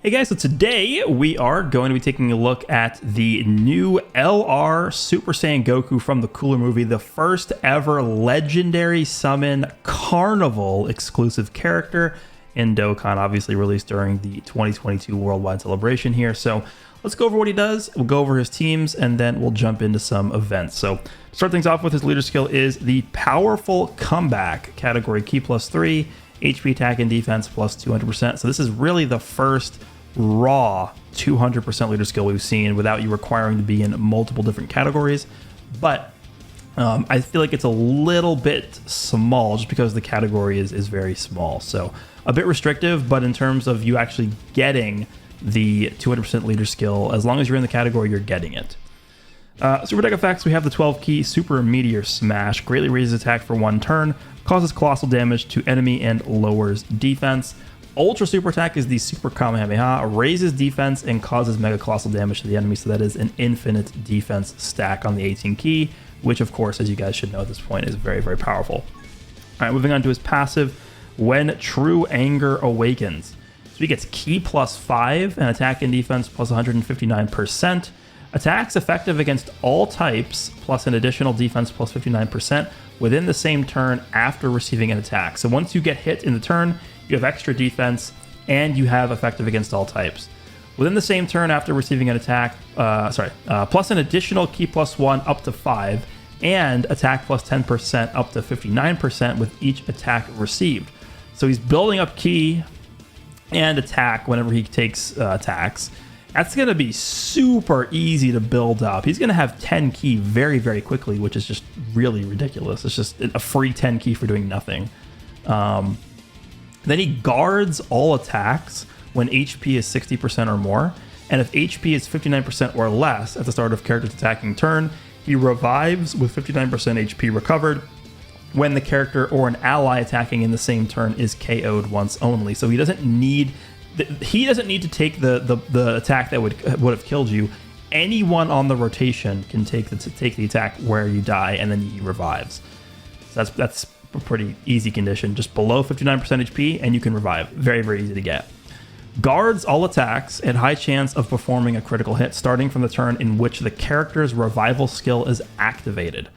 Hey guys, so today we are going to be taking a look at the new LR Super Saiyan Goku from the Cooler movie, the first ever legendary summon Carnival exclusive character in Dokkan, obviously released during the 2022 worldwide celebration here. So let's go over what he does, we'll go over his teams, and then we'll jump into some events. So to start things off with, his leader skill is the Powerful Comeback, category Ki +3, HP attack and defense plus 200%. So this is really the first raw 200% leader skill we've seen without you requiring to be in multiple different categories. But I feel like it's a little bit small just because the category is very small. So a bit restrictive, but in terms of you actually getting the 200% leader skill, as long as you're in the category, you're getting it. Super deck effects, we have the 12 key Super Meteor Smash, greatly raises attack for 1 turn, causes colossal damage to enemy and lowers defense. Ultra Super Attack is the Super Kamehameha, raises defense and causes mega colossal damage to the enemy, so that is an infinite defense stack on the 18 key, which of course, as you guys should know at this point, is very, very powerful. All right, moving on to his passive, When True Anger Awakens. So he gets Ki +5 and attack and defense plus 159%. Attacks effective against all types plus an additional defense plus 59% within the same turn after receiving an attack. So once you get hit in the turn, you have extra defense and you have effective against all types. Within the same turn after receiving an attack, plus an additional Ki +1 up to 5 and attack plus 10% up to 59% with each attack received. So he's building up Ki and attack whenever he takes attacks. That's going to be super easy to build up. He's going to have 10 Ki very, very quickly, which is just really ridiculous. It's just a free 10 Ki for doing nothing. Then he guards all attacks when HP is 60% or more. And if HP is 59% or less at the start of character's attacking turn, he revives with 59% HP recovered when the character or an ally attacking in the same turn is KO'd once only. So he doesn't need to take the attack that would have killed you. Anyone on the rotation can take the attack where you die, and then he revives. So that's a pretty easy condition. Just below 59% HP, and you can revive. Very, very easy to get. Guards all attacks at high chance of performing a critical hit, starting from the turn in which the character's revival skill is activated.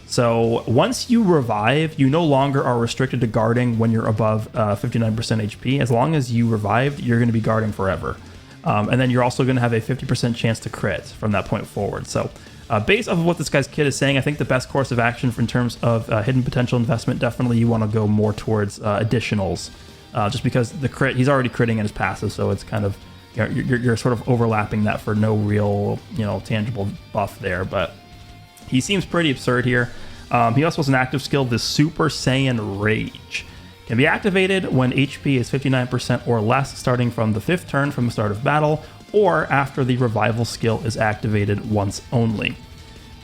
So once you revive, you no longer are restricted to guarding when you're above 59% HP. As long as you revived, you're going to be guarding forever. And then you're also going to have a 50% chance to crit from that point forward. So based off of what this guy's kit is saying, I think the best course of action in terms of hidden potential investment, definitely you want to go more towards additionals. Just because the crit, he's already critting in his passive, so it's kind of, you're sort of overlapping that for no real, tangible buff there. But he seems pretty absurd here. He also has an active skill, the Super Saiyan Rage. Can be activated when HP is 59% or less, starting from the 5th turn from the start of battle, or after the revival skill is activated once only.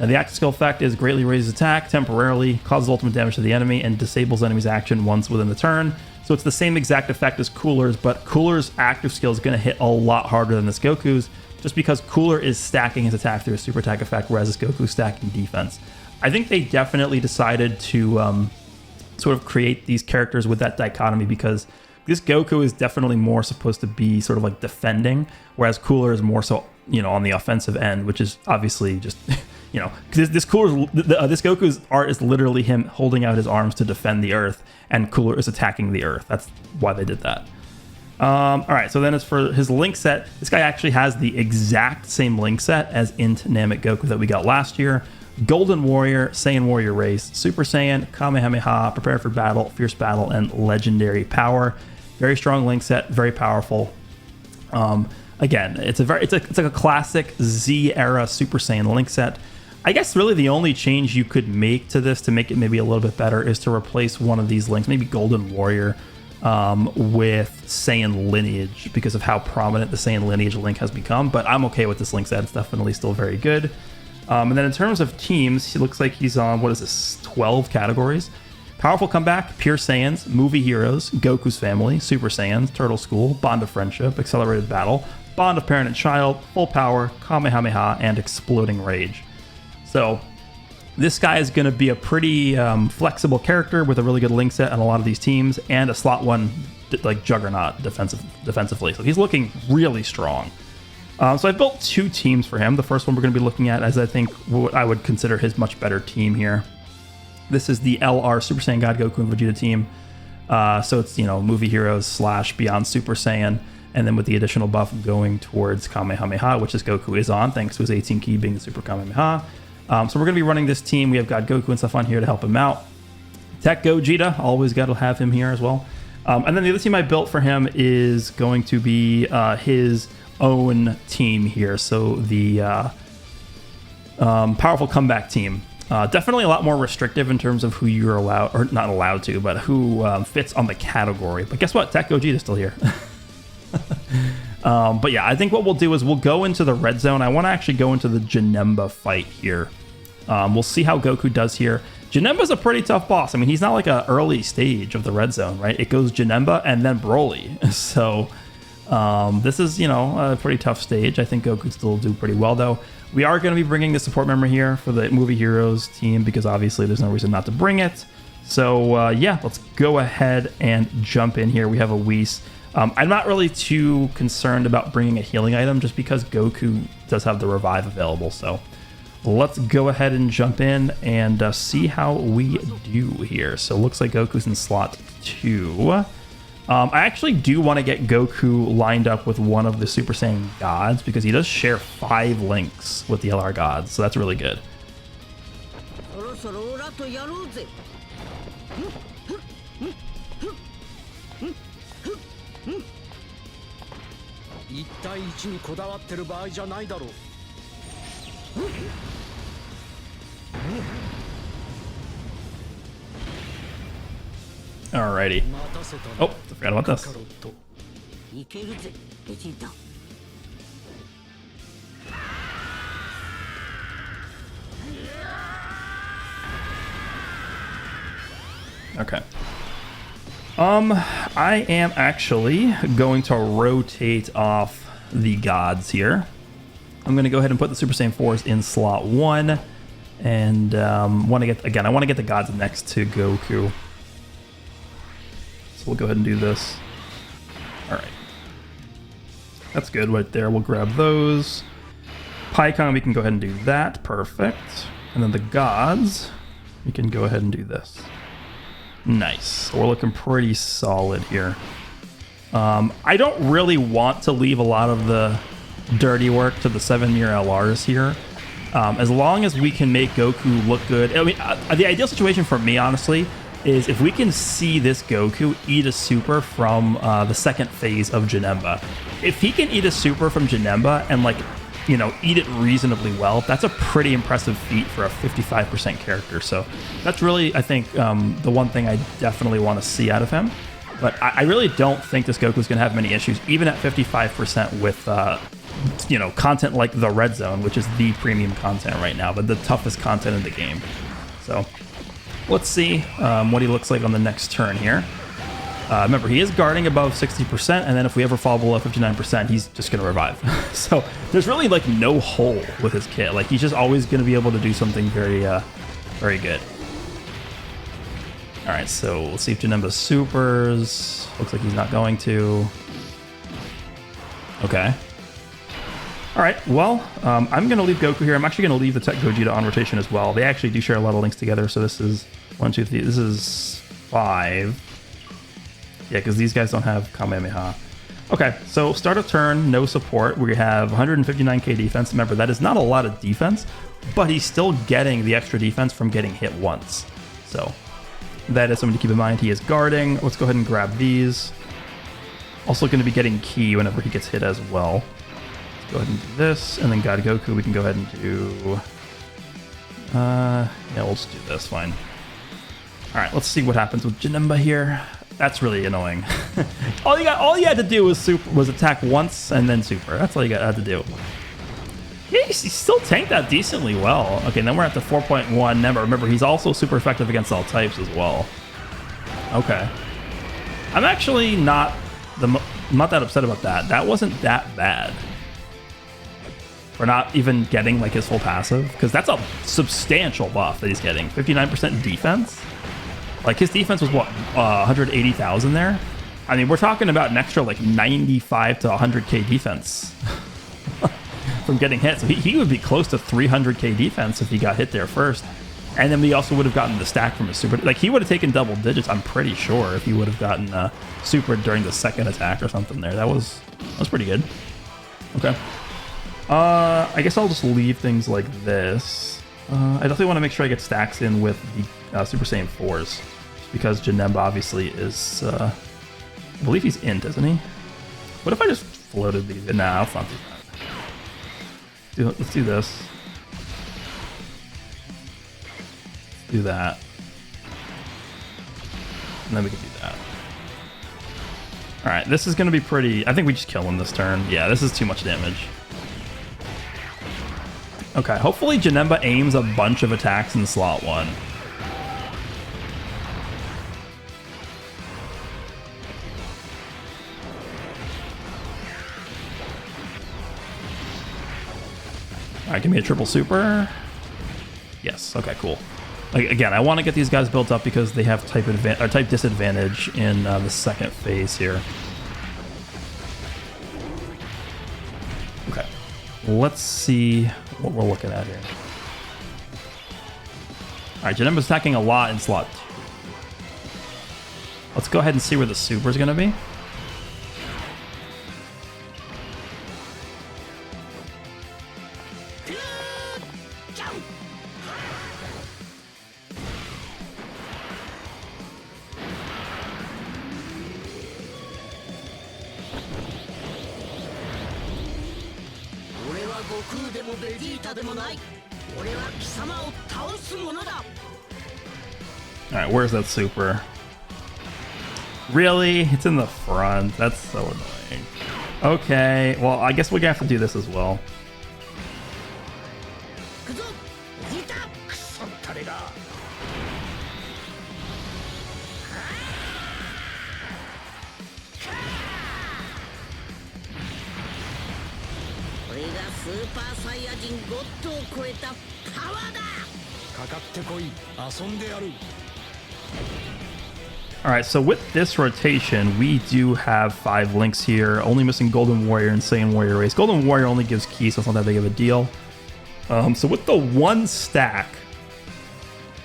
Now the active skill effect is greatly raises attack temporarily, causes ultimate damage to the enemy, and disables enemy's action once within the turn. So it's the same exact effect as Cooler's, but Cooler's active skill is going to hit a lot harder than this Goku's, just because Cooler is stacking his attack through a super attack effect, whereas this Goku's stacking defense. I think they definitely decided to sort of create these characters with that dichotomy, because this Goku is definitely more supposed to be sort of like defending, whereas Cooler is more so, on the offensive end, which is obviously just, because this Goku's art is literally him holding out his arms to defend the Earth, and Cooler is attacking the Earth. That's why they did that. All right, so then as for his link set, this guy actually has the exact same link set as Int Namek Goku that we got last year. Golden Warrior, Saiyan Warrior Race, Super Saiyan, Kamehameha, Prepare for Battle, Fierce Battle, and Legendary Power. Very strong link set, very powerful. Again, it's like a classic Z era Super Saiyan link set. I guess really the only change you could make to this to make it maybe a little bit better is to replace one of these links, maybe Golden Warrior, with Saiyan Lineage, because of how prominent the Saiyan Lineage link has become. But I'm okay with this link set. It's definitely still very good. And then in terms of teams, he looks like he's on, 12 categories. Powerful Comeback, Pure Saiyans, Movie Heroes, Goku's Family, Super Saiyans, Turtle School, Bond of Friendship, Accelerated Battle, Bond of Parent and Child, Full Power, Kamehameha, and Exploding Rage. So This guy is going to be a pretty flexible character with a really good link set on a lot of these teams, and a slot 1 like juggernaut defensively. So he's looking really strong. So I built 2 teams for him. The first one we're going to be looking at as I think what I would consider his much better team here. This is the LR Super Saiyan God Goku and Vegeta team. So it's, you know, movie heroes / Beyond Super Saiyan, and then with the additional buff going towards Kamehameha, which is Goku is on, thanks to his 18 ki being the Super Kamehameha. So we're going to be running this team. We have got Goku and stuff on here to help him out. Tech Gogeta, always got to have him here as well. And then the other team I built for him is going to be his own team here. So the Powerful Comeback team. Definitely a lot more restrictive in terms of who you're allowed, or not allowed to, but who fits on the category. But guess what? Tech Gogeta is still here. But yeah, I think what we'll do is we'll go into the red zone. I want to actually go into the Janemba fight here. We'll see how Goku does here. Janemba's a pretty tough boss. I mean, he's not like an early stage of the red zone, right? It goes Janemba and then Broly. So this is, you know, a pretty tough stage. I think Goku still do pretty well, though. We are going to be bringing the support member here for the Movie Heroes team because obviously there's no reason not to bring it. So yeah, let's go ahead and jump in here. We have a Whis. I'm not really too concerned about bringing a healing item just because Goku does have the revive available. So let's go ahead and jump in and see how we do here. So it looks like Goku's in slot 2. I actually do want to get Goku lined up with one of the Super Saiyan gods because he does share 5 links with the LR gods. So that's really good. Alrighty. Oh, I forgot about this. Okay. I am actually going to rotate off the gods here. I'm going to go ahead and put the Super Saiyan 4s in slot 1, and I want to get the gods next to Goku. So we'll go ahead and do this. All right, that's good right there. We'll grab those. Pycon, we can go ahead and do that. Perfect. And then the gods, we can go ahead and do this. Nice. So we're looking pretty solid here. I don't really want to leave a lot of the dirty work to the 7-year LRs here. As long as we can make Goku look good. I mean, the ideal situation for me, honestly, is if we can see this Goku eat a super from the second phase of Janemba. If he can eat a super from Janemba and, like, you know, eat it reasonably well, that's a pretty impressive feat for a 55% character. So that's really, I think, the one thing I definitely want to see out of him. But I really don't think this Goku is going to have many issues, even at 55% with, you know, content like the Red Zone, which is the premium content right now, but the toughest content in the game. So let's see what he looks like on the next turn here. Remember, he is guarding above 60%, and then if we ever fall below 59%, he's just going to revive. So there's really, like, no hole with his kit. Like, he's just always going to be able to do something very, very good. All right, so let's see if Janemba supers. Looks like he's not going to. Okay. All right, well, I'm going to leave Goku here. I'm actually going to leave the Tech Gogeta on rotation as well. They actually do share a lot of links together, so this is 1, 2, 3. This is 5. Yeah, because these guys don't have Kamehameha. Okay, so start of turn, no support. We have 159k defense. Remember, that is not a lot of defense, but he's still getting the extra defense from getting hit once. So that is something to keep in mind. He is guarding. Let's go ahead and grab these. Also going to be getting ki whenever he gets hit as well. Let's go ahead and do this. And then God Goku, we can go ahead and do... yeah, we'll just do this. Fine. All right, let's see what happens with Janemba here. That's really annoying. all you had to do was attack once and then super. That's all you had to do. Yeah, he still tanked that decently well. Okay, then we're at the 4.1 number. Remember, he's also super effective against all types as well. Okay. I'm actually not that upset about that. That wasn't that bad. for not even getting like his full passive, because that's a substantial buff that he's getting. 59% defense. Like his defense was what, 180,000 there. I mean, we're talking about an extra like 95 to 100k defense from getting hit. So he would be close to 300k defense if he got hit there first. And then we also would have gotten the stack from his super. Like he would have taken double digits, I'm pretty sure, if he would have gotten super during the second attack or something there. That was pretty good. Okay. I guess I'll just leave things like this. I definitely want to make sure I get stacks in with the Super Saiyan 4s. Because Janemba obviously is, I believe he's int, isn't he? What if I just floated these? Nah, let's not do that. Let's do this. Let's do that. And then we can do that. Alright, this is going to be pretty... I think we just kill him this turn. Yeah, this is too much damage. Okay, hopefully Janemba aims a bunch of attacks in slot 1. Alright, give me a triple super. Yes, okay, cool. Like, again, I want to get these guys built up because they have type disadvantage in the second phase here. Okay, let's see what we're looking at here. Alright, Janemba's attacking a lot in slot 2. Let's go ahead and see where the super is going to be. Alright, where's that super? Really? It's in the front. That's so annoying. Okay, well, I guess we're gonna have to do this as well. Alright, so with this rotation, we do have 5 links here, only missing Golden Warrior and Saiyan Warrior Race. Golden Warrior only gives keys, so it's not that big of a deal. So with the 1 stack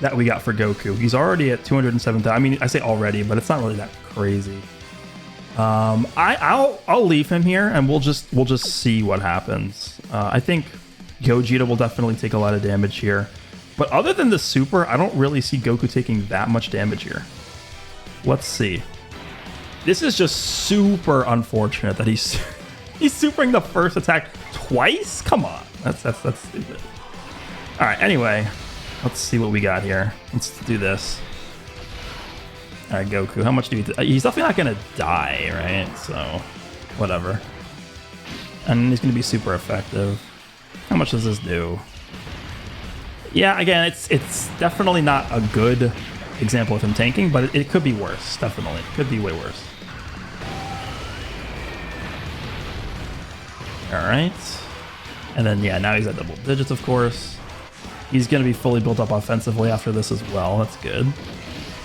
that we got for Goku, he's already at 207,000. I mean, I say already, but it's not really that crazy. I'll leave him here, and we'll just see what happens. I think Gogeta will definitely take a lot of damage here. But other than the super, I don't really see Goku taking that much damage here. Let's see. This is just super unfortunate that he's supering the first attack twice? Come on. That's stupid. All right, anyway, let's see what we got here. Let's do this. All right, Goku, how much do you... He's definitely not going to die, right? So, whatever. And he's going to be super effective. How much does this do? Yeah, again, it's definitely not a good example of him tanking, but it could be worse, definitely. It could be way worse. Alright. And then, yeah, now he's at double digits, of course. He's going to be fully built up offensively after this as well. That's good.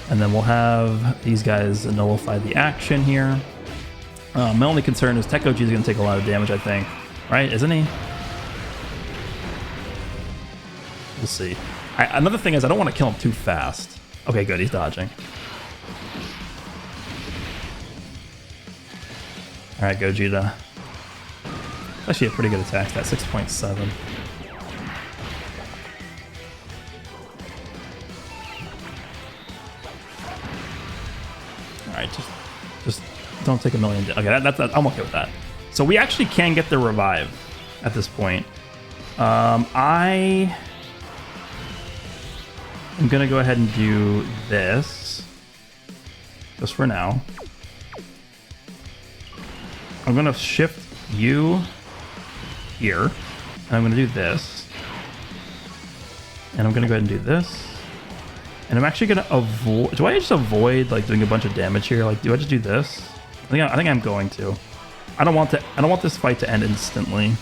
And then we'll have these guys nullify the action here. My only concern is Tech OG is going to take a lot of damage, I think. Right? Isn't he? We'll see. Another thing is I don't want to kill him too fast. Okay, good. He's dodging. All right, Gogeta. Actually a pretty good attack. That 6.7. All right, just don't take a million. Okay, I'm okay with that. So we actually can get the revive at this point. I'm gonna go ahead and do this just for now. I'm gonna shift you here, and I'm gonna do this, and I'm gonna go ahead and do this, and I'm actually gonna avoid. Do I just avoid like doing a bunch of damage here? Like, do I just do this? I think I'm going to. I don't want this fight to end instantly.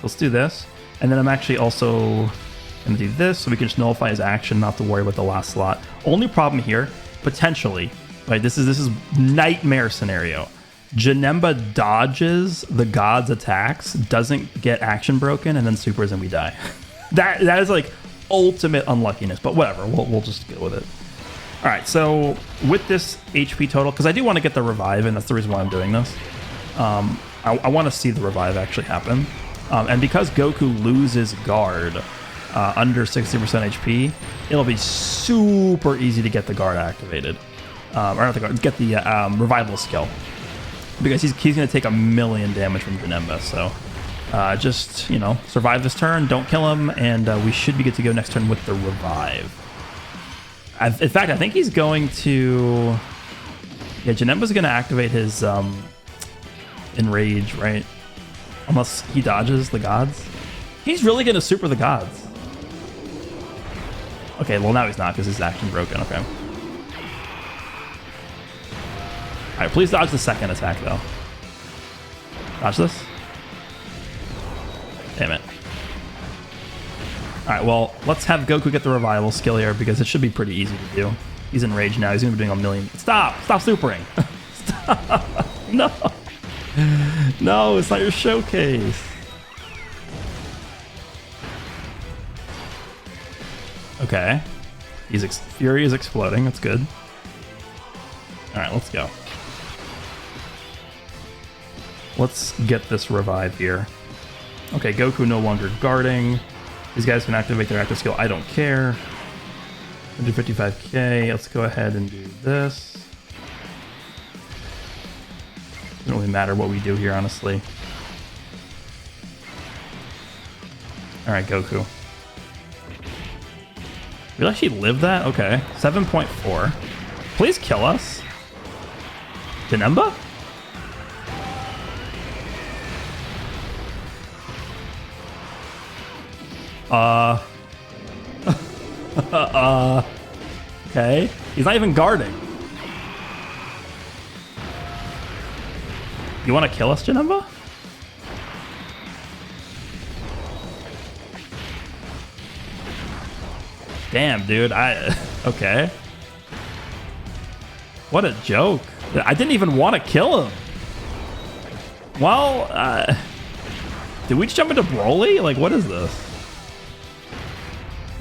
Let's do this. And then I'm actually also going to do this so we can just nullify his action, not to worry about the last slot. Only problem here, potentially, right? This is nightmare scenario. Janemba dodges the god's attacks, doesn't get action broken, and then supers and we die. That is like ultimate unluckiness, but whatever. We'll just go with it. All right, so with this HP total, because I do want to get the revive, and that's the reason why I'm doing this. I want to see the revive actually happen. And because Goku loses guard under 60% HP, it'll be super easy to get the guard activated. Or not the guard, get the revival skill. Because he's going to take 1,000,000 damage from Janemba. So just, you know, survive this turn, don't kill him, and we should be good to go next turn with the revive. In fact, I think he's going to... Yeah, Janemba's going to activate his Enrage, right? Unless he dodges the gods. He's really going to super the gods. Okay, well now he's not because his action broken. Okay. Alright, please dodge the second attack though. Dodge this. Damn it. Alright, well, let's have Goku get the revival skill here because it should be pretty easy to do. He's enraged now. He's going to be doing 1,000,000. Stop! Stop supering! Stop! No! No, it's not your showcase. Okay. Fury is exploding. That's good. Alright, let's go. Let's get this revive here. Okay, Goku no longer guarding. These guys can activate their active skill. I don't care. 155k. Let's go ahead and do this. Doesn't really matter what we do here, honestly. Alright, Goku. We'll actually live that? Okay. 7.4. Please kill us. Janemba? Okay. He's not even guarding. You want to kill us, Janemba? Damn, dude. Okay. What a joke. I didn't even want to kill him. Well, did we just jump into Broly? Like, what is this?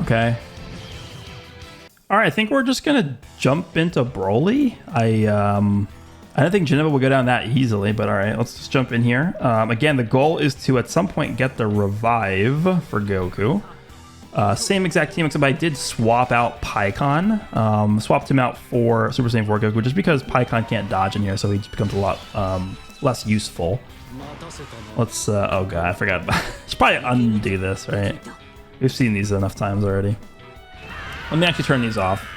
Okay. Alright, I think we're just gonna jump into Broly. I don't think Janemba will go down that easily, but alright, let's just jump in here. Again, the goal is to, at some point, get the revive for Goku. Same exact team, except I did swap out Pikkon. Swapped him out for Super Saiyan 4 Goku, just because Pikkon can't dodge in here, so he just becomes a lot less useful. Let's, oh god, I forgot about should probably undo this, right? We've seen these enough times already. Let me actually turn these off.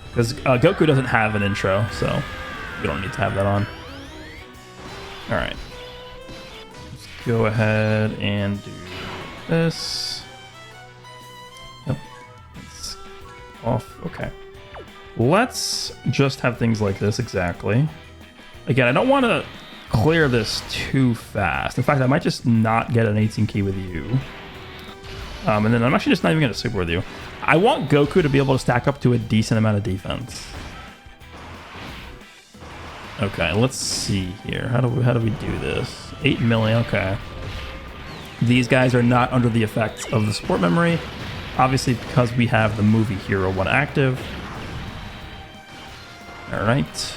Because Goku doesn't have an intro, so we don't need to have that on. Alright. Let's go ahead and do this. Yep. It's off. Okay. Let's just have things like this, exactly. Again, I don't want to clear this too fast. In fact, I might just not get an 18 key with you. And then I'm actually just not even going to super with you. I want Goku to be able to stack up to a decent amount of defense. Okay, let's see here. How do we do this? 8 million, okay. These guys are not under the effects of the support memory. Obviously, because we have the movie Hero 1 active. Alright.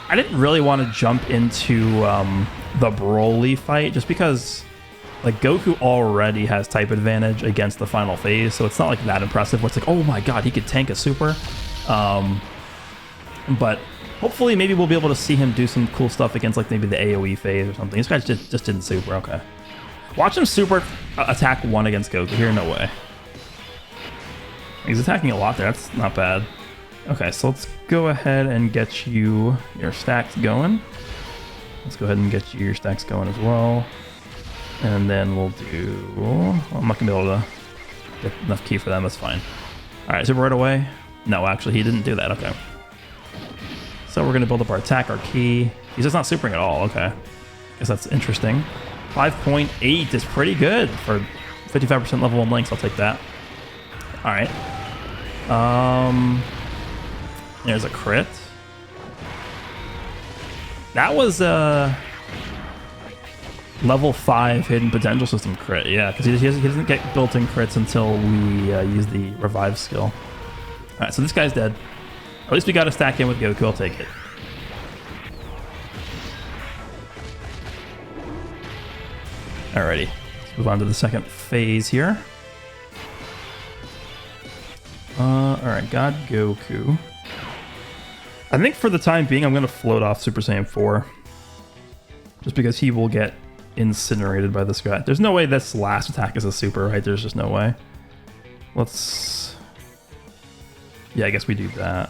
I didn't really want to jump into the Broly fight just because like Goku already has type advantage against the final phase, so it's not like that impressive. What's like, oh my god, he could tank a super. But hopefully maybe we'll be able to see him do some cool stuff against like maybe the AoE phase or something. This guy just didn't super. Okay. Watch him super attack 1 against Goku here. No way. He's attacking a lot there. That's not bad. Okay, so let's go ahead and get you your stacks going. Let's go ahead and get you your stacks going as well. And then we'll do... Well, I'm not going to be able to get enough key for them. That's fine. All right, super right away. No, actually, he didn't do that. Okay. So we're going to build up our attack, our key. He's just not supering at all. Okay. Guess that's interesting. 5.8 is pretty good for 55% level 1 links. I'll take that. All right. There's a crit. That was a level 5 hidden potential system crit. Yeah, because he doesn't get built-in crits until we use the revive skill. All right, so this guy's dead. At least we got to stack in with Goku. I'll take it. Alrighty, let's move on to the second phase here. Alright, God Goku. I think for the time being, I'm going to float off Super Saiyan 4. Just because he will get incinerated by this guy. There's no way this last attack is a super, right? There's just no way. Let's... Yeah, I guess we do that.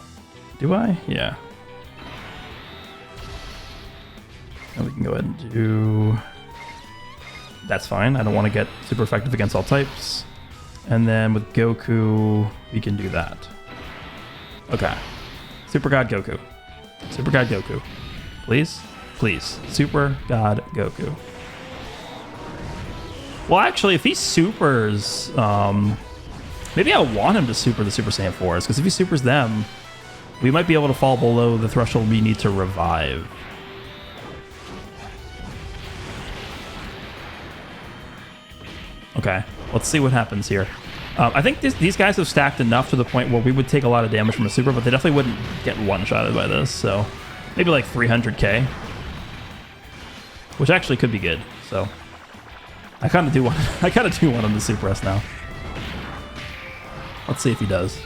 Do I? Yeah. And we can go ahead and do... That's fine. I don't want to get super effective against all types. And then with Goku, we can do that. Okay. Super God Goku. Super God Goku. Please? Please. Super God Goku. Well, actually, if he supers... maybe I want him to super the Super Saiyan 4s, because if he supers them, we might be able to fall below the threshold we need to revive. Okay, let's see what happens here. I think these guys have stacked enough to the point where we would take a lot of damage from a super, but they definitely wouldn't get one-shotted by this, so maybe like 300k. Which actually could be good, so... I kind of do want him to super us now. Let's see if he does.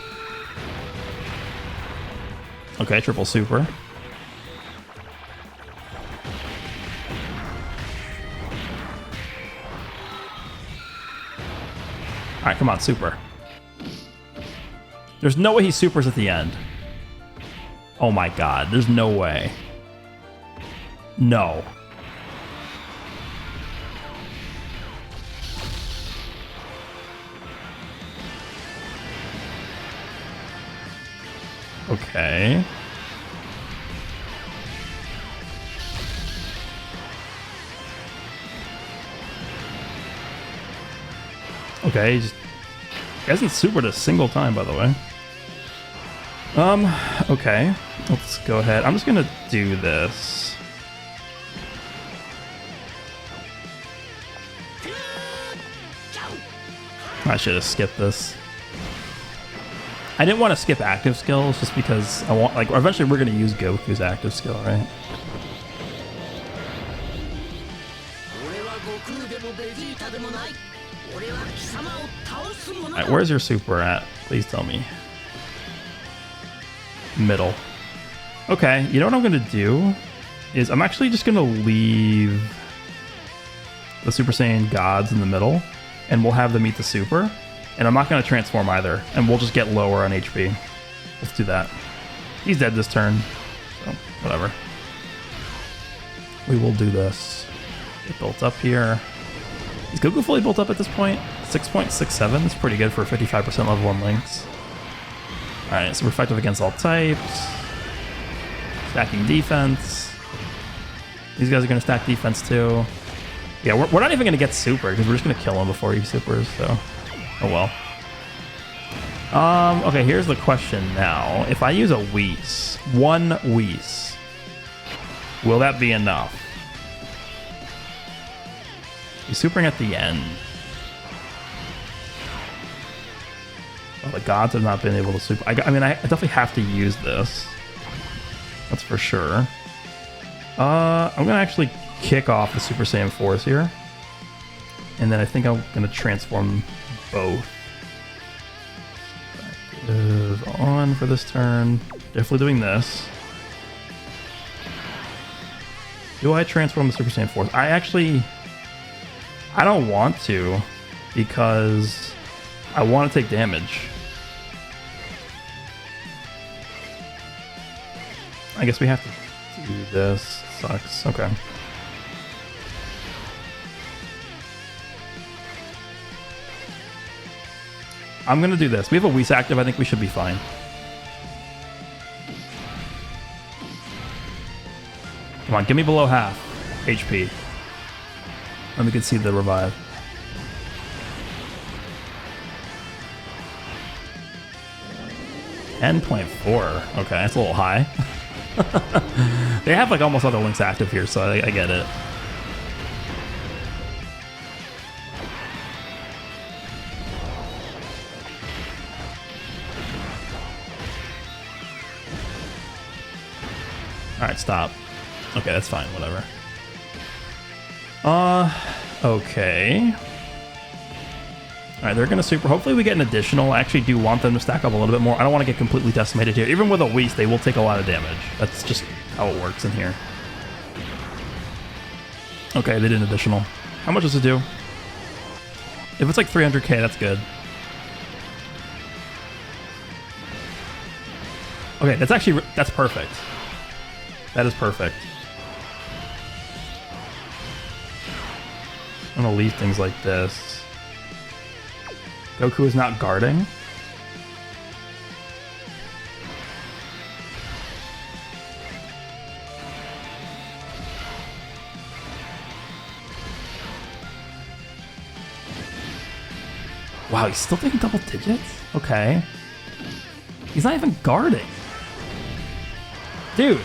Okay, triple super. Alright, come on, super. There's no way he supers at the end. Oh my god, there's no way. No. Okay. Okay, he hasn't supered a single time, by the way. Okay. Let's go ahead. I'm just gonna do this. I should have skipped this. I didn't want to skip active skills just because I want, like, eventually we're going to use Goku's active skill, right? Alright, where's your super at? Please tell me. Middle. Okay, you know what I'm going to do? Is I'm actually just going to leave the Super Saiyan gods in the middle, and we'll have them eat the super. And I'm not going to transform either, and we'll just get lower on HP. Let's do that. He's dead this turn, so whatever. We will do this. Get built up here. Is Goku fully built up at this point? 6.67 is pretty good for 55% level 1 links. Alright, so we're effective against all types. Stacking defense. These guys are going to stack defense too. Yeah, we're not even going to get super, because we're just going to kill him before he supers, so... Oh well. Okay, here's the question now. If I use a Whis, one Whis, will that be enough? He's supering at the end. Well, the gods have not been able to super. I mean, I definitely have to use this. That's for sure. I'm going to actually kick off the Super Saiyan 4s here. And then I think I'm going to transform both. That is on for this turn. Definitely doing this. Do I transform the Super Saiyan 4s? I don't want to, because I want to take damage. I guess we have to do this. Sucks. Okay. I'm going to do this. We have a Whis active. I think we should be fine. Come on, give me below half HP. And we can see the revive. $10.4. Okay, that's a little high. They have like almost all the links active here, so I get it. Alright, stop. Okay, that's fine, whatever. Okay. Alright, they're gonna super. Hopefully we get an additional. I actually do want them to stack up a little bit more. I don't want to get completely decimated here. Even with a Whis, they will take a lot of damage. That's just how it works in here. Okay, they did an additional. How much does it do? If it's like 300k, that's good. Okay, that's perfect. That is perfect. I'm gonna leave things like this. Goku is not guarding. Wow, he's still taking double digits? Okay. He's not even guarding. Dude.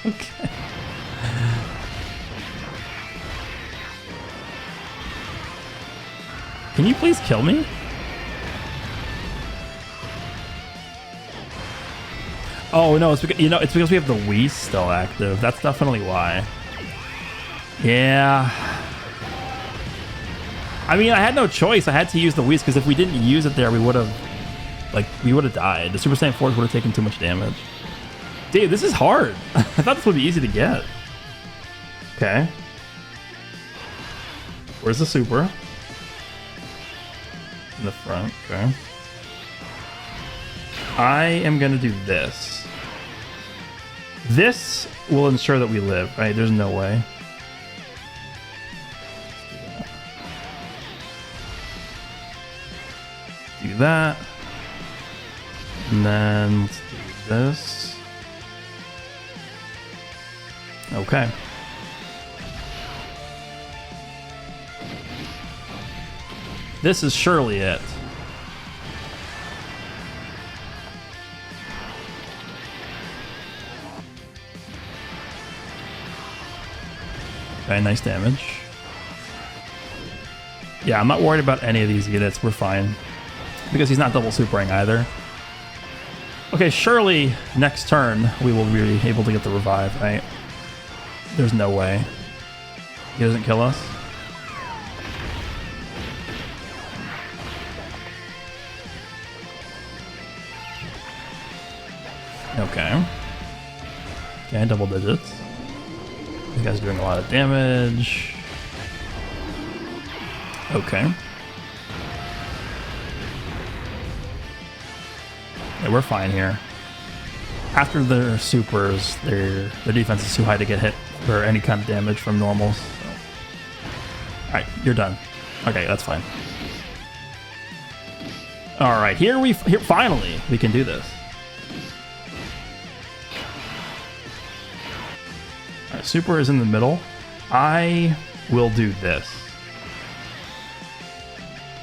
Okay. Can you please kill me? Oh no, it's because it's because we have the Whis still active. That's definitely why. Yeah. I mean, I had no choice. I had to use the Whis because if we didn't use it there, we would have died. The Super Saiyan 4s would have taken too much damage. Dude, this is hard. I thought this would be easy to get. Okay. Where's the super? In the front, okay. I am gonna do this. This will ensure that we live, right? There's no way. Do that. And then let's do this. Okay. This is surely it. Okay, nice damage. Yeah, I'm not worried about any of these units. We're fine. Because he's not double supering either. Okay, surely next turn we will be able to get the revive, right? There's no way. He doesn't kill us. Okay. Okay, double digits. This guy's doing a lot of damage. Okay. Yeah, we're fine here. After their supers, their defense is too high to get hit for any kind of damage from normals. So. Alright, you're done. Okay, that's fine. Alright, here finally we can do this. Alright, super is in the middle. I will do this.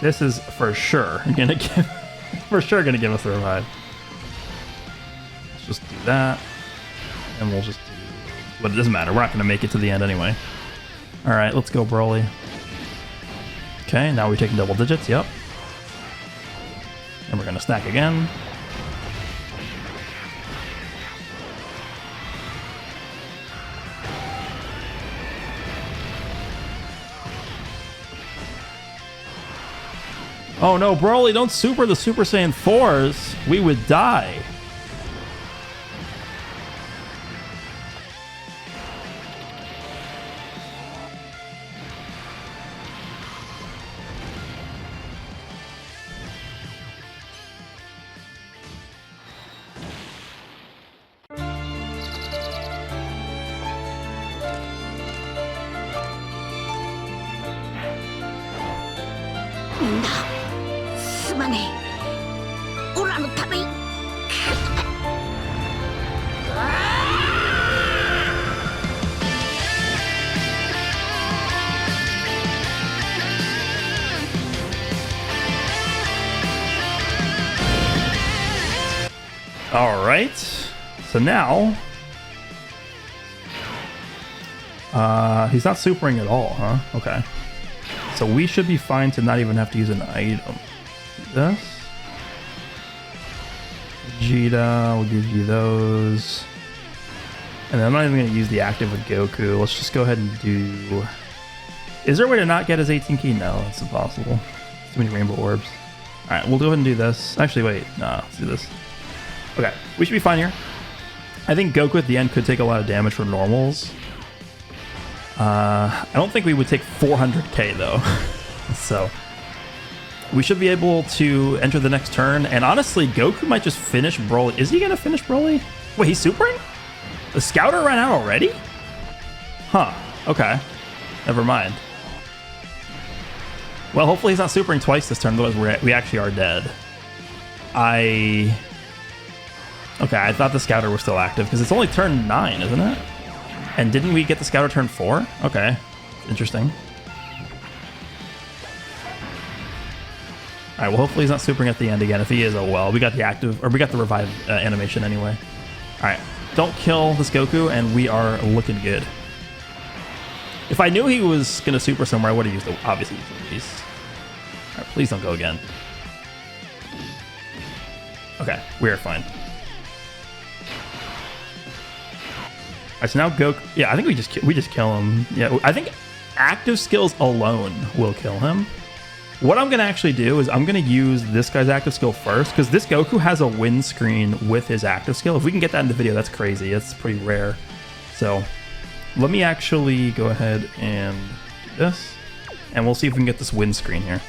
This is for sure gonna give us the revive. Let's just do that. And we'll just do, but it doesn't matter, we're not gonna make it to the end anyway. Alright, let's go Broly. Okay, now we're taking double digits, yep. And we're gonna stack again. Oh no, Broly, don't super the Super Saiyan 4s. We would die. All right. So now, he's not supering at all, huh? Okay. So we should be fine to not even have to use an item. This. Vegeta, we'll give you those. And then I'm not even going to use the active with Goku. Let's just go ahead and do... Is there a way to not get his 18 key? No, it's impossible. Too many rainbow orbs. Alright, we'll go ahead and do this. Actually, wait. No, let's do this. Okay, we should be fine here. I think Goku at the end could take a lot of damage from normals. I don't think we would take 400k though. So we should be able to enter the next turn. And honestly, Goku might just finish Broly. Is he going to finish Broly? Wait, he's supering? The Scouter ran out already? Huh. Okay. Never mind. Well, hopefully he's not supering twice this turn, otherwise we actually are dead. Okay, I thought the Scouter was still active, because it's only turn 9, isn't it? And didn't we get the Scouter turn 4? Okay. Interesting. Alright, well hopefully he's not supering at the end again. If he is, oh well. We got the active, or we got the revive animation anyway. Alright, don't kill this Goku, and we are looking good. If I knew he was going to super somewhere, I would have used the, obviously used the Beast. Alright, please don't go again. Okay, we are fine. Alright, so now Goku... Yeah, I think we just kill him. Yeah, I think active skills alone will kill him. What I'm going to actually do is I'm going to use this guy's active skill first, because this Goku has a win screen with his active skill. If we can get that in the video, that's crazy. It's pretty rare. So let me actually go ahead and do this, and we'll see if we can get this win screen here.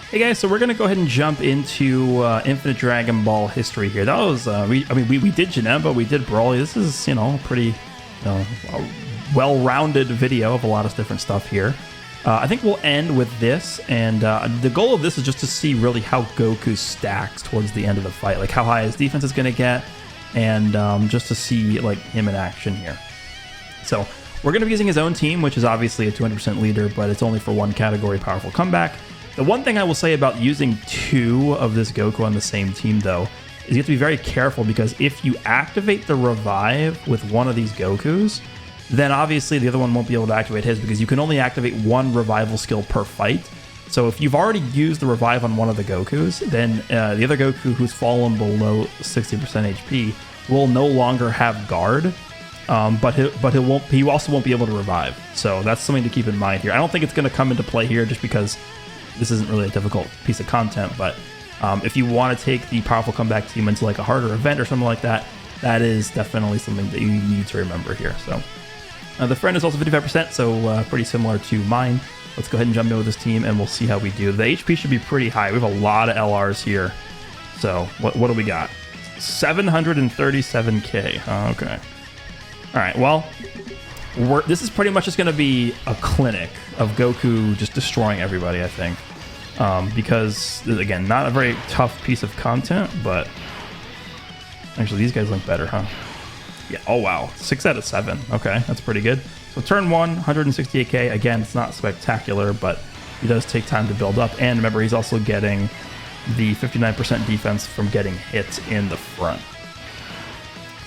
Hey guys, so we're gonna go ahead and jump into Infinite Dragon Ball history here. That was we did Janemba, we did Broly. This is, you know, pretty well-rounded video of a lot of different stuff here. I think we'll end with this, and the goal of this is just to see really how Goku stacks towards the end of the fight, like how high his defense is gonna get, and just to see like him in action here. So we're gonna be using his own team, which is obviously a 200% leader, but it's only for one category, powerful comeback. The one thing I will say about using two of this Goku on the same team, though, is you have to be very careful, because if you activate the revive with one of these Gokus, then obviously the other one won't be able to activate his, because you can only activate one revival skill per fight. So if you've already used the revive on one of the Gokus, then the other Goku who's fallen below 60% HP will no longer have guard, but he also won't be able to revive. So that's something to keep in mind here. I don't think it's going to come into play here, just because this isn't really a difficult piece of content, but if you want to take the powerful comeback team into like a harder event or something like that, that is definitely something that you need to remember here. So the friend is also 55%, so pretty similar to mine. Let's go ahead and jump in with this team, and we'll see how we do. The HP should be pretty high. We have a lot of LRs here, So what do we got? 737k. Okay. All right. Well, this is pretty much just going to be a clinic of Goku just destroying everybody, I think. Because, again, not a very tough piece of content, but... Actually, these guys look better, huh? Yeah, oh wow. 6 out of 7. Okay, that's pretty good. So turn 1, 168k. Again, it's not spectacular, but he does take time to build up. And remember, he's also getting the 59% defense from getting hit in the front.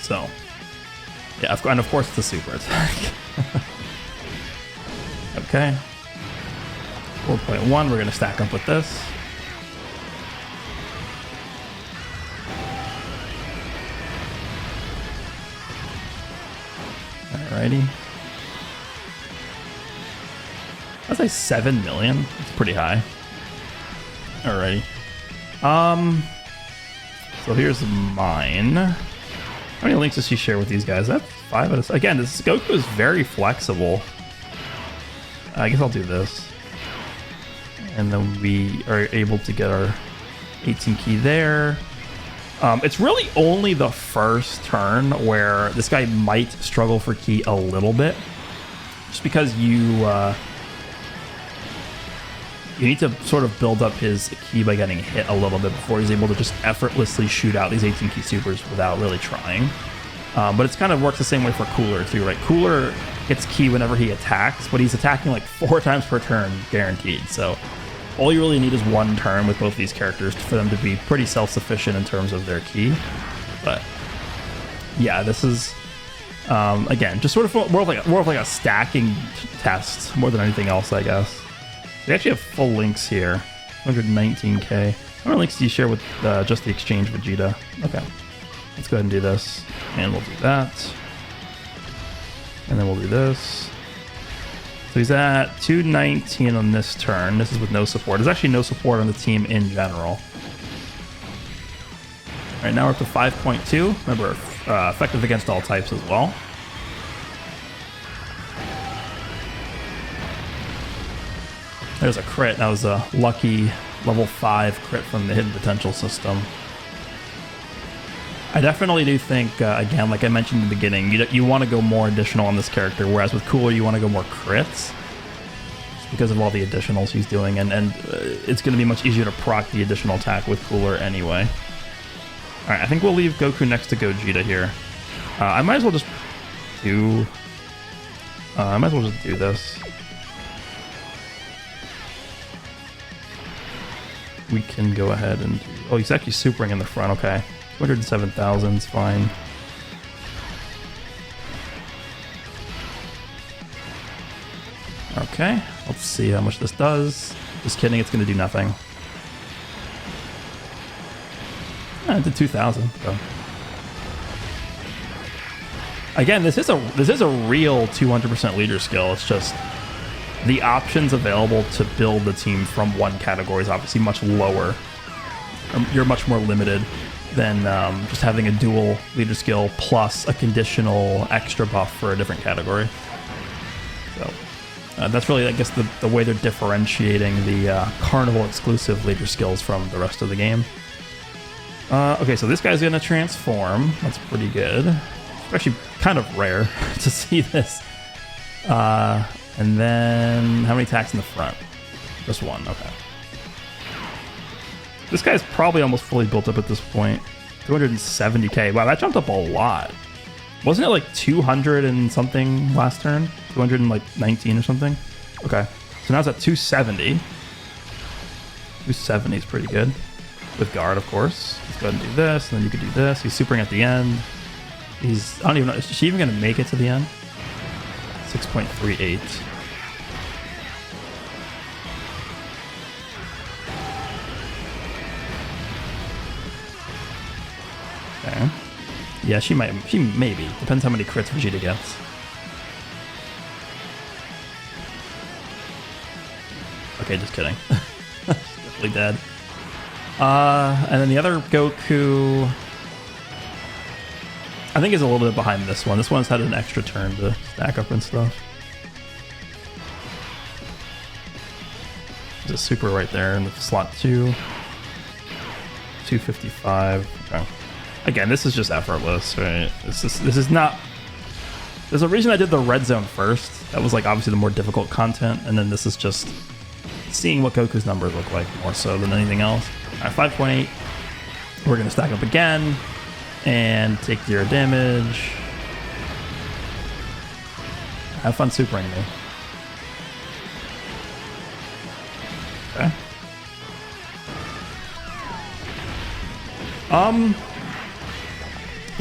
So, yeah, and of course it's a super attack. Okay. 4.1, we're going to stack up with this. Alrighty. That's like 7 million. It's pretty high. Alrighty. So here's mine. How many links does she share with these guys? That's 5 out of 7. Again, this Goku is very flexible. I guess I'll do this. And then we are able to get our 18 key there. It's really only the first turn where this guy might struggle for key a little bit. Just because you need to sort of build up his key by getting hit a little bit before he's able to just effortlessly shoot out these 18 key supers without really trying. But it's kind of works the same way for Cooler too, right? Cooler gets key whenever he attacks, but he's attacking like 4 times per turn guaranteed. So all you really need is 1 turn with both these characters for them to be pretty self-sufficient in terms of their key. But yeah, this is again just sort of more of like a stacking test more than anything else, I guess. We actually have full links here. 119k. How many links do you share with just the exchange Vegeta? Okay, let's go ahead and do this, and we'll do that, and then we'll do this. So he's at 219 on this turn. This is with no support. There's actually no support on the team in general. All right, now we're up to 5.2. Remember, effective against all types as well. There's a crit. That was a lucky level 5 crit from the hidden potential system. I definitely do think, again, like I mentioned in the beginning, you want to go more additional on this character, whereas with Cooler, you want to go more crits. Just because of all the additionals he's doing, and it's going to be much easier to proc the additional attack with Cooler anyway. Alright, I think we'll leave Goku next to Gogeta here. I might as well just do... this. We can go ahead and... Oh, he's actually supering in the front, okay. 207,000 is fine. Okay, let's see how much this does. Just kidding, it's going to do nothing. It did 2,000. So. Again, this is a real 200% leader skill. It's just the options available to build the team from one category is obviously much lower. You're much more limited than just having a dual leader skill plus a conditional extra buff for a different category. So that's really, I guess, the way they're differentiating the Carnival exclusive leader skills from the rest of the game. Okay, so this guy's gonna transform. That's pretty good. It's actually kind of rare to see this. And then how many attacks in the front? Just 1, okay. This guy's probably almost fully built up at this point. 270k. Wow, that jumped up a lot. Wasn't it like 200 and something last turn? 219 or something? Okay. So now it's at 270. 270 is pretty good. With guard, of course. Let's go ahead and do this, and then you could do this. He's supering at the end. I don't even know. Is she even going to make it to the end? 6.38. Okay. Yeah, she maybe. Depends how many crits Vegeta gets. Okay, just kidding. Definitely dead. And then the other Goku, I think is a little bit behind this one. This one's had an extra turn to stack up and stuff. There's a super right there in the slot 2. 255. Okay. Again, this is just effortless, right? This is not. There's a reason I did the red zone first. That was like obviously the more difficult content, and then this is just seeing what Goku's numbers look like more so than anything else. All right, 5.8. We're gonna stack up again and take 0 damage. Have fun supering me. Okay.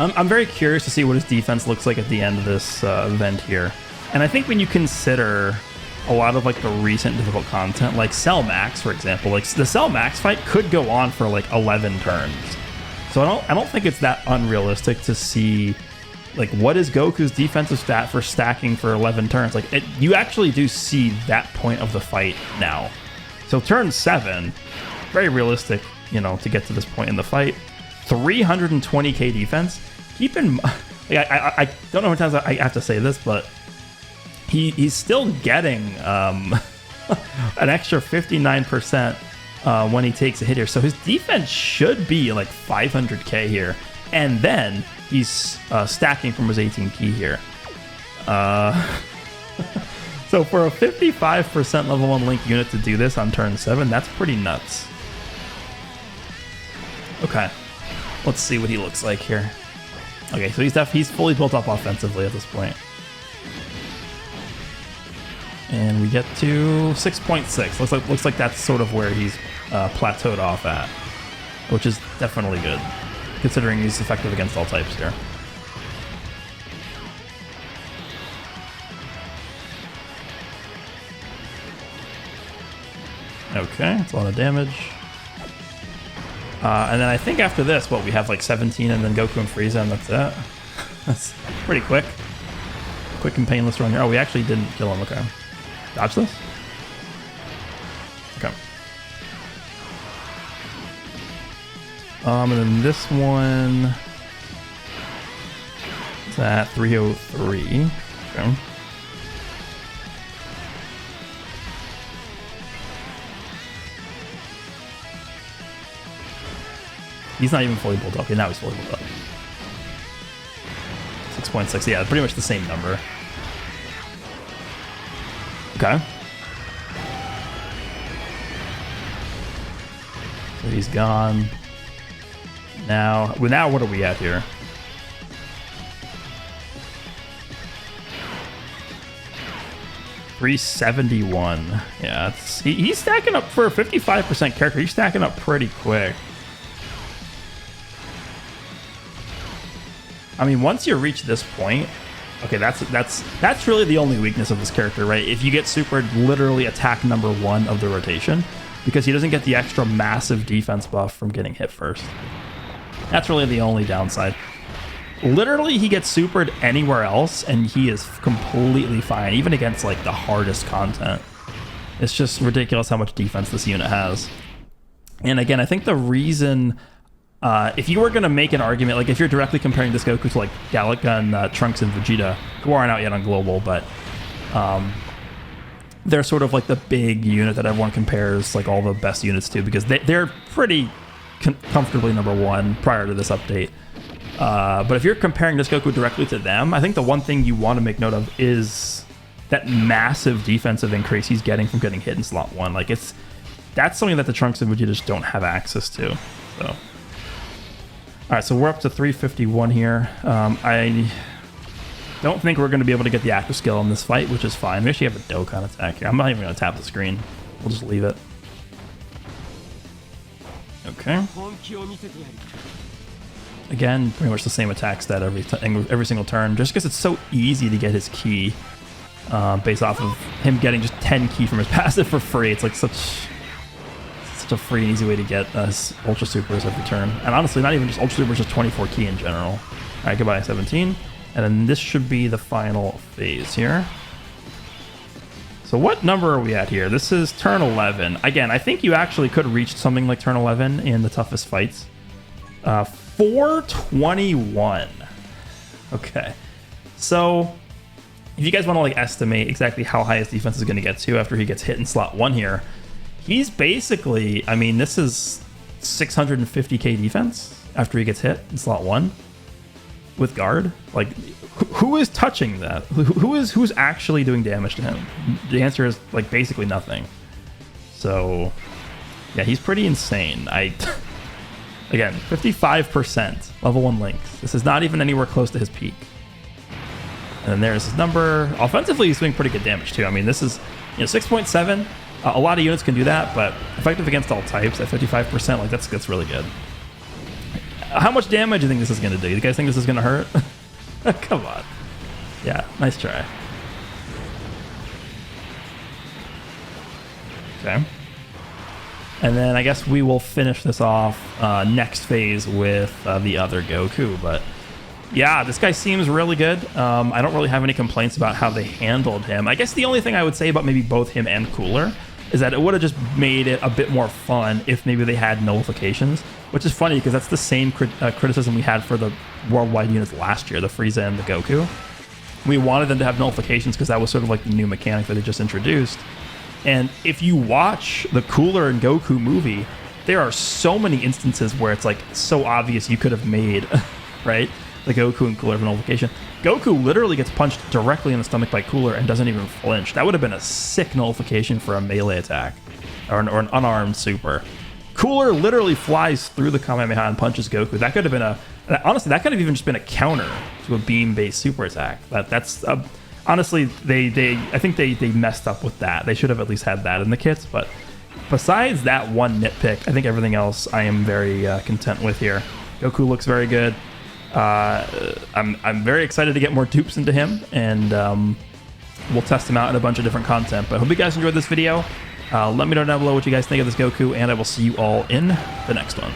I'm very curious to see what his defense looks like at the end of this event here. And I think when you consider a lot of like the recent difficult content, like Cell Max, for example, like the Cell Max fight could go on for like 11 turns. So I don't think it's that unrealistic to see like what is Goku's defensive stat for stacking for 11 turns. Like you actually do see that point of the fight now. So turn 7, very realistic, you know, to get to this point in the fight. 320k defense. Keep in mind, like, I don't know how many times I have to say this, but he's still getting an extra 59% when he takes a hit here. So his defense should be like 500k here. And then he's stacking from his 18 key here. So for a 55% level 1 Link unit to do this on turn 7, that's pretty nuts. Okay. Let's see what he looks like here. Okay, so he's fully built up offensively at this point. And we get to 6.6. Looks like that's sort of where he's plateaued off at, which is definitely good, considering he's effective against all types here. Okay, that's a lot of damage. And then I think after this, we have like 17 and then Goku and Frieza, and that's it. That's pretty quick. Quick and painless run here. Oh, we actually didn't kill him. Okay. Dodge this? Okay. And then this one is at 303. Okay. He's not even fully built up. Okay, now he's fully built up. 6.6. Yeah, pretty much the same number. Okay. So he's gone. Now what are we at here? $371. Yeah, he's stacking up for a 55% character. He's stacking up pretty quick. I mean, once you reach this point, okay, that's really the only weakness of this character, right? If you get supered literally attack number 1 of the rotation, because he doesn't get the extra massive defense buff from getting hit first. That's really the only downside. Literally, he gets supered anywhere else, and he is completely fine, even against like the hardest content. It's just ridiculous how much defense this unit has. And again, I think the reason... if you were going to make an argument, like if you're directly comparing this Goku to like Galaga, Trunks, and Vegeta, who aren't out yet on Global, but they're sort of like the big unit that everyone compares like all the best units to, because they're pretty comfortably number 1 prior to this update. But if you're comparing this Goku directly to them, I think the one thing you want to make note of is that massive defensive increase he's getting from getting hit in slot 1. Like that's something that the Trunks and Vegeta just don't have access to. So. All right, so we're up to 351 here. I don't think we're going to be able to get the active skill in this fight, which is fine. We actually have a Dokkan attack here. I'm not even going to tap the screen. We'll just leave it. Okay. Again, pretty much the same attack stat every single turn, just because it's so easy to get his ki based off of him getting just 10 ki from his passive for free. It's like such a free and easy way to get Ultra Supers every turn. And honestly, not even just Ultra Supers, just 24 ki in general. All right, goodbye, 17. And then this should be the final phase here. So what number are we at here? This is turn 11. Again, I think you actually could reach something like turn 11 in the toughest fights. 421. Okay. So if you guys want to like estimate exactly how high his defense is going to get to after he gets hit in slot 1 here, he's basically, I mean, this is 650k defense after he gets hit in slot 1 with guard. Like, who is touching that? Who's actually doing damage to him? The answer is like basically nothing. So yeah, he's pretty insane. Again, 55% level 1 Lynx. This is not even anywhere close to his peak. And then there's his number. Offensively, he's doing pretty good damage too. I mean, this is 6.7. A lot of units can do that, but effective against all types at 55%, like that's really good. How much damage do you think this is going to do? You guys think this is going to hurt? Come on. Yeah, nice try. Okay. And then I guess we will finish this off next phase with the other Goku. But yeah, this guy seems really good. I don't really have any complaints about how they handled him. I guess the only thing I would say about maybe both him and Cooler is that it would have just made it a bit more fun if maybe they had nullifications, which is funny because that's the same criticism we had for the worldwide units last year, the Frieza and the Goku. We wanted them to have nullifications because that was sort of like the new mechanic that they just introduced. And if you watch the Cooler and Goku movie, there are so many instances where it's like so obvious you could have made, right? The Goku and Cooler nullification. Goku literally gets punched directly in the stomach by Cooler and doesn't even flinch. That would have been a sick nullification for a melee attack or an unarmed super. Cooler literally flies through the Kamehameha and punches Goku. That could have been honestly, that could have even just been a counter to a beam-based super attack. That's honestly, I think they messed up with that. They should have at least had that in the kits. But besides that one nitpick, I think everything else I am very content with here. Goku looks very good. I'm very excited to get more dupes into him, and we'll test him out in a bunch of different content. But I hope you guys enjoyed this video. Let me know down below what you guys think of this Goku, and I will see you all in the next one.